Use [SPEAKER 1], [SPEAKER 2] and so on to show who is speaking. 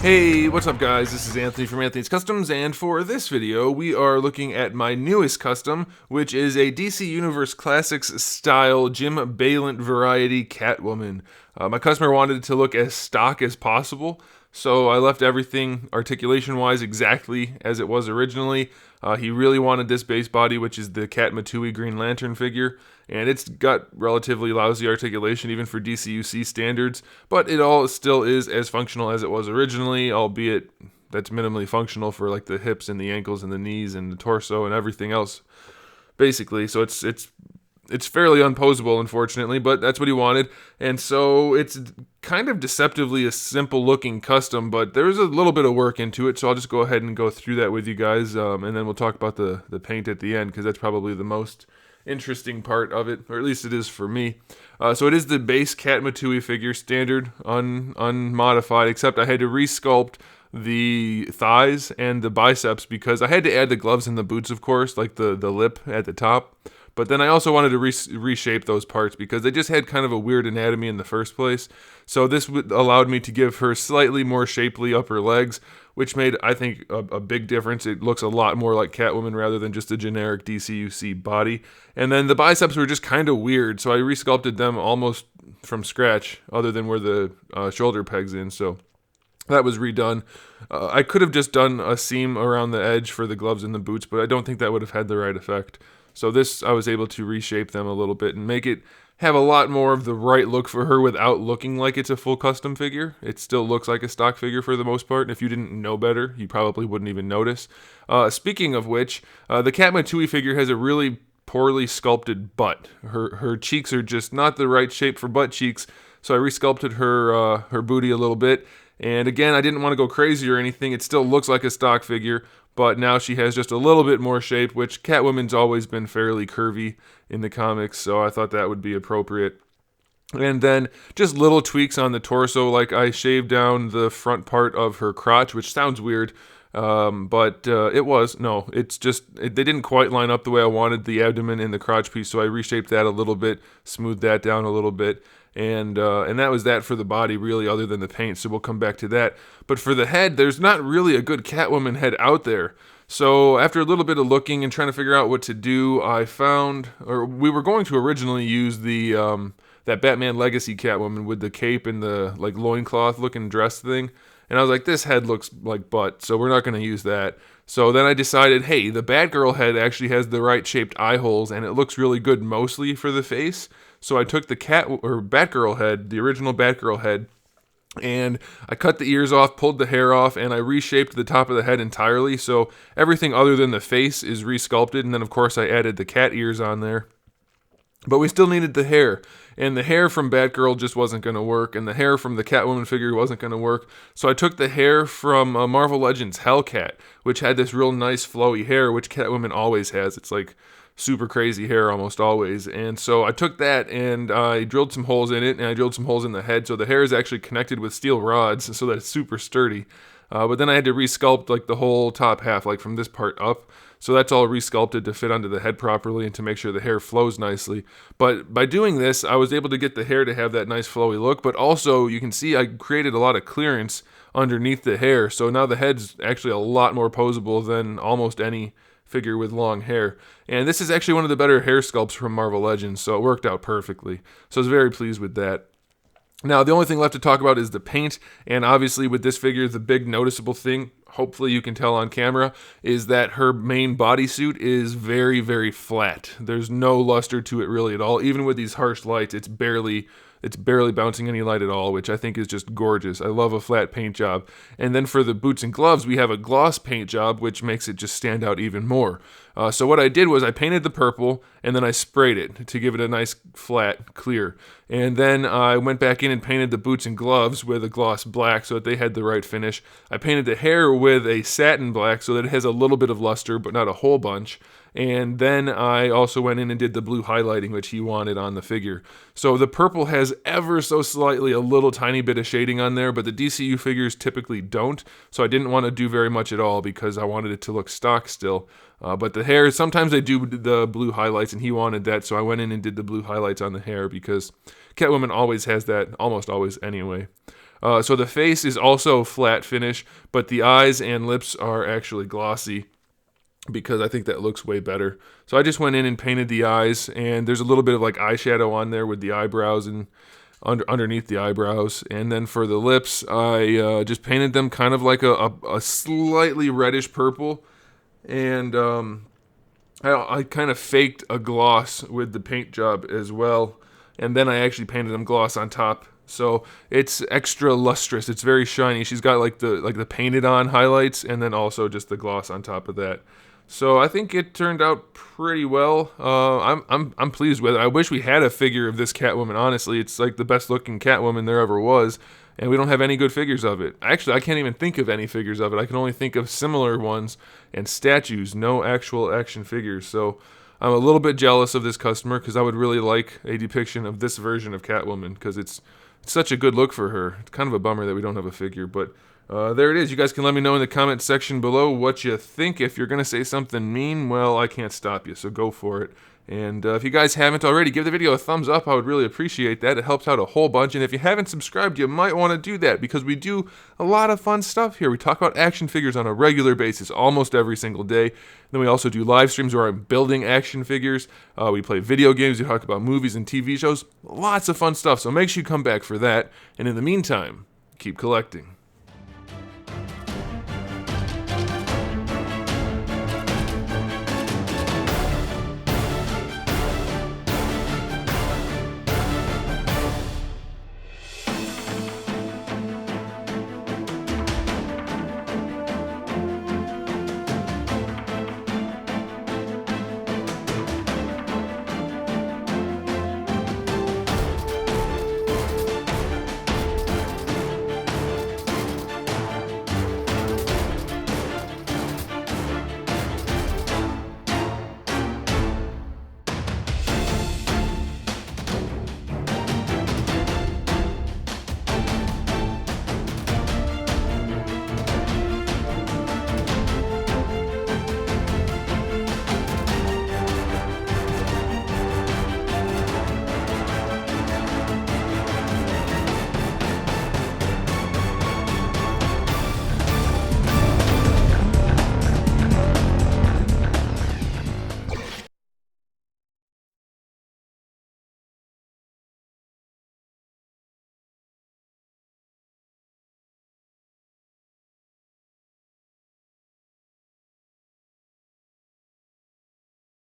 [SPEAKER 1] Hey, what's up guys? This is Anthony from Anthony's Customs, and for this video, we are looking at my newest custom, which is a DC Universe Classics style Jim Balent variety Catwoman. My customer wanted it to look as stock as possible, so I left everything articulation-wise exactly as it was originally. He really wanted this base body, which is the Cat Matui Green Lantern figure, and it's got relatively lousy articulation even for DCUC standards, but it all still is as functional as it was originally, albeit that's minimally functional for like the hips and the ankles and the knees and the torso and everything else, basically. So it's fairly unposable, unfortunately, but that's what he wanted. And so it's kind of deceptively a simple looking custom, but there's a little bit of work into it, so I'll just go ahead and go through that with you guys, and then we'll talk about the paint at the end, because that's probably the most interesting part of it, or at least it is for me. So it is the base Cat Matui figure, standard, unmodified, except I had to resculpt the thighs and the biceps because I had to add the gloves and the boots, of course, like the lip at the top. But then I also wanted to reshape those parts because they just had kind of a weird anatomy in the first place. So this allowed me to give her slightly more shapely upper legs, which made, I think, a big difference. It looks a lot more like Catwoman rather than just a generic DCUC body. And then the biceps were just kind of weird, so I resculpted them almost from scratch, other than where the shoulder peg's in. So that was redone. I could have just done a seam around the edge for the gloves and the boots, but I don't think that would have had the right effect. So this, I was able to reshape them a little bit and make it have a lot more of the right look for her without looking like it's a full custom figure. It still looks like a stock figure for the most part, and if you didn't know better, you probably wouldn't even notice. Speaking of which, the Cat Matui figure has a really poorly sculpted butt. Her cheeks are just not the right shape for butt cheeks, so I resculpted her booty a little bit. And again, I didn't want to go crazy or anything. It still looks like a stock figure, but now she has just a little bit more shape, which Catwoman's always been fairly curvy in the comics, so I thought that would be appropriate. And then just little tweaks on the torso, like I shaved down the front part of her crotch, which sounds weird, but it's just, they didn't quite line up the way I wanted the abdomen and the crotch piece, so I reshaped that a little bit, smoothed that down a little bit. And that was that for the body, really, other than the paint, so we'll come back to that. But for the head, there's not really a good Catwoman head out there. So after a little bit of looking and trying to figure out what to do, I found, or we were going to originally use the that Batman Legacy Catwoman with the cape and the like loincloth looking dress thing. And I was like, this head looks like butt, so we're not going to use that. So then I decided, hey, the Batgirl head actually has the right shaped eye holes, and it looks really good mostly for the face. So I took the Batgirl head, the original Batgirl head, and I cut the ears off, pulled the hair off, and I reshaped the top of the head entirely. So everything other than the face is resculpted, and then of course I added the cat ears on there. But we still needed the hair, and the hair from Batgirl just wasn't going to work, and the hair from the Catwoman figure wasn't going to work. So I took the hair from Marvel Legends Hellcat, which had this real nice flowy hair, which Catwoman always has. It's like super crazy hair almost always. And so I took that and I drilled some holes in it, and I drilled some holes in the head, so the hair is actually connected with steel rods so that it's super sturdy. But then I had to resculpt like the whole top half, like from this part up. So that's all resculpted to fit onto the head properly and to make sure the hair flows nicely. But by doing this, I was able to get the hair to have that nice flowy look, but also you can see I created a lot of clearance underneath the hair. So now the head's actually a lot more posable than almost any figure with long hair. And this is actually one of the better hair sculpts from Marvel Legends, so it worked out perfectly. So I was very pleased with that. Now, the only thing left to talk about is the paint, and obviously with this figure, the big noticeable thing, hopefully you can tell on camera, is that her main bodysuit is very, very flat. There's no luster to it really at all. Even with these harsh lights, it's barely bouncing any light at all, which I think is just gorgeous. I love a flat paint job. And then for the boots and gloves, we have a gloss paint job, which makes it just stand out even more. So what I did was I painted the purple, and then I sprayed it to give it a nice flat clear. And then I went back in and painted the boots and gloves with a gloss black so that they had the right finish. I painted the hair with a satin black so that it has a little bit of luster, but not a whole bunch. And then I also went in and did the blue highlighting, which he wanted on the figure. So the purple has ever so slightly a little tiny bit of shading on there, but the DCU figures typically don't. So I didn't want to do very much at all because I wanted it to look stock still. But the hair, sometimes they do the blue highlights, and he wanted that, so I went in and did the blue highlights on the hair because Catwoman always has that, almost always anyway. So the face is also flat finish, but the eyes and lips are actually glossy, because I think that looks way better. So I just went in and painted the eyes, and there's a little bit of like eyeshadow on there with the eyebrows and underneath the eyebrows. And then for the lips, I just painted them kind of like a slightly reddish purple, and I kind of faked a gloss with the paint job as well, and then I actually painted them gloss on top. So it's extra lustrous. It's very shiny. She's got like the painted on highlights, and then also just the gloss on top of that. So I think it turned out pretty well. I'm pleased with it. I wish we had a figure of this Catwoman. Honestly, it's like the best looking Catwoman there ever was, and we don't have any good figures of it. Actually, I can't even think of any figures of it. I can only think of similar ones and statues, no actual action figures. So I'm a little bit jealous of this customer, because I would really like a depiction of this version of Catwoman, because it's such a good look for her. It's kind of a bummer that we don't have a figure, but there it is. You guys can let me know in the comment section below what you think. If you're going to say something mean, well, I can't stop you, so go for it. And if you guys haven't already, give the video a thumbs up. I would really appreciate that. It helps out a whole bunch. And if you haven't subscribed, you might want to do that, because we do a lot of fun stuff here. We talk about action figures on a regular basis, almost every single day. Then we also do live streams where I'm building action figures. We play video games. We talk about movies and TV shows. Lots of fun stuff. So make sure you come back for that. And in the meantime, keep collecting.